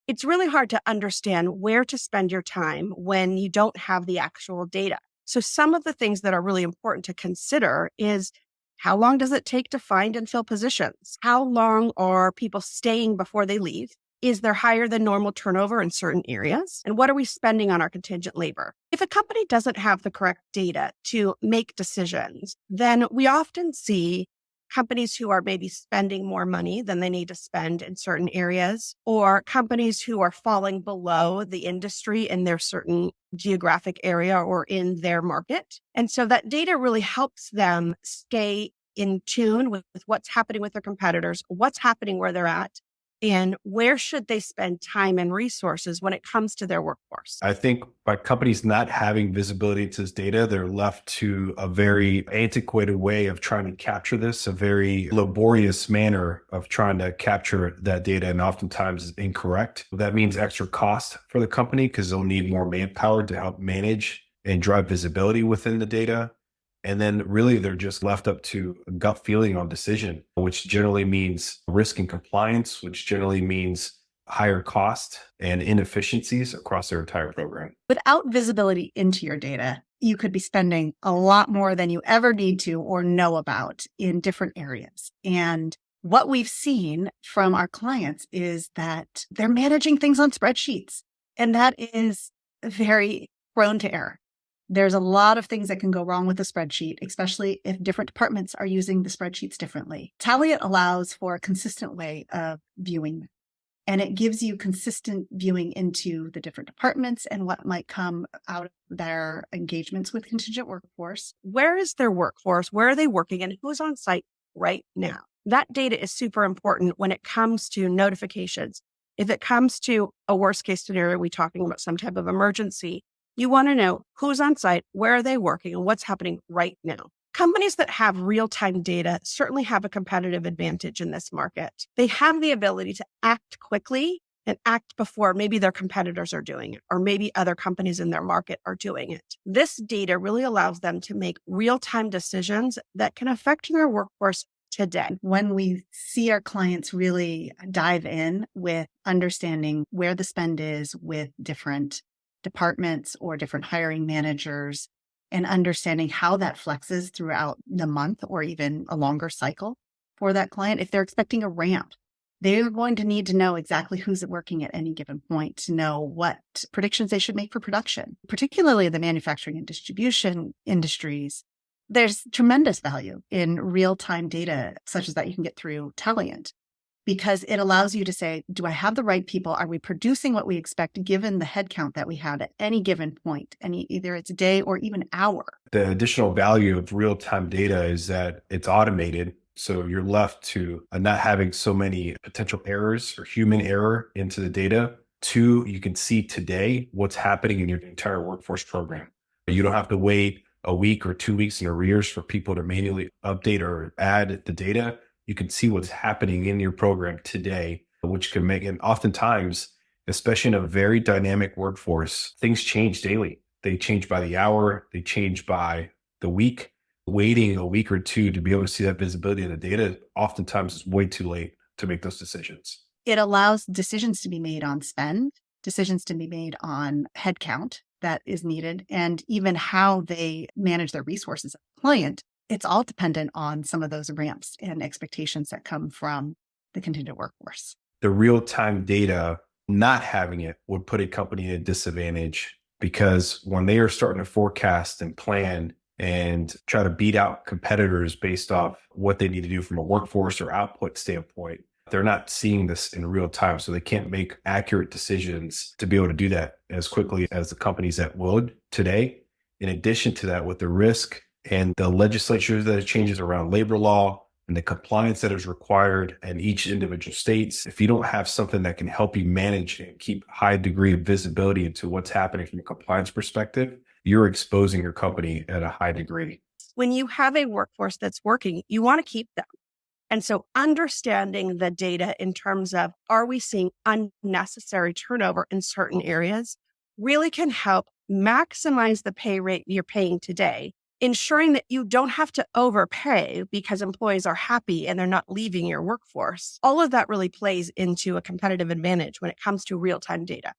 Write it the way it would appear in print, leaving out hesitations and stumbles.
It's really hard to understand where to spend your time when you don't have the actual data. So some of the things that are really important to consider is how long does it take to find and fill positions? How long are people staying before they leave? Is there higher than normal turnover in certain areas? And what are we spending on our contingent labor? If a company doesn't have the correct data to make decisions, then we often see companies who are maybe spending more money than they need to spend in certain areas, or companies who are falling below the industry in their certain geographic area or in their market. And so that data really helps them stay in tune with what's happening with their competitors, what's happening where they're at, and where should they spend time and resources when it comes to their workforce. I think by companies not having visibility to this data, they're left to a very antiquated way of trying to capture this, a very laborious manner of trying to capture that data, and oftentimes is incorrect. That means extra cost for the company because they'll need more manpower to help manage and drive visibility within the data. And then really they're just left up to a gut feeling on decision, which generally means risk and compliance, which generally means higher cost and inefficiencies across their entire program. Without visibility into your data, you could be spending a lot more than you ever need to or know about in different areas. And what we've seen from our clients is that they're managing things on spreadsheets, and that is very prone to error. There's a lot of things that can go wrong with a spreadsheet, especially if different departments are using the spreadsheets differently. Taliant allows for a consistent way of viewing, and it gives you consistent viewing into the different departments and what might come out of their engagements with contingent workforce. Where is their workforce? Where are they working? And who's on site right now? That data is super important when it comes to notifications. If it comes to a worst case scenario, we're talking about some type of emergency, you want to know who's on site, where are they working, and what's happening right now. Companies that have real-time data certainly have a competitive advantage in this market. They have the ability to act quickly and act before maybe their competitors are doing it, or maybe other companies in their market are doing it. This data really allows them to make real-time decisions that can affect their workforce today. When we see our clients really dive in with understanding where the spend is with different departments or different hiring managers, and understanding how that flexes throughout the month or even a longer cycle for that client. If they're expecting a ramp, they're going to need to know exactly who's working at any given point to know what predictions they should make for production, particularly the manufacturing and distribution industries. There's tremendous value in real-time data such as that you can get through Taliant, because it allows you to say, do I have the right people? Are we producing what we expect given the headcount that we have at any given point, either it's a day or even hour? The additional value of real-time data is that it's automated. So you're left to not having so many potential errors or human error into the data. Two, you can see today what's happening in your entire workforce program. You don't have to wait a week or 2 weeks in arrears for people to manually update or add the data. You can see what's happening in your program today, which can make, and oftentimes, especially in a very dynamic workforce, things change daily. They change by the hour, they change by the week. Waiting a week or two to be able to see that visibility of the data oftentimes is way too late to make those decisions. It allows decisions to be made on spend, decisions to be made on headcount that is needed, and even how they manage their resources as a client. It's all dependent on some of those ramps and expectations that come from the contingent workforce. The real-time data, not having it would put a company at a disadvantage, because when they are starting to forecast and plan and try to beat out competitors based off what they need to do from a workforce or output standpoint, they're not seeing this in real time. So they can't make accurate decisions to be able to do that as quickly as the companies that would today. In addition to that, with the risk and the legislature that changes around labor law and the compliance that is required in each individual states, if you don't have something that can help you manage and keep high degree of visibility into what's happening from a compliance perspective, you're exposing your company at a high degree. When you have a workforce that's working, you want to keep them. And so understanding the data in terms of, are we seeing unnecessary turnover in certain areas, really can help maximize the pay rate you're paying today ensuring that you don't have to overpay because employees are happy and they're not leaving your workforce. All of that really plays into a competitive advantage when it comes to real-time data.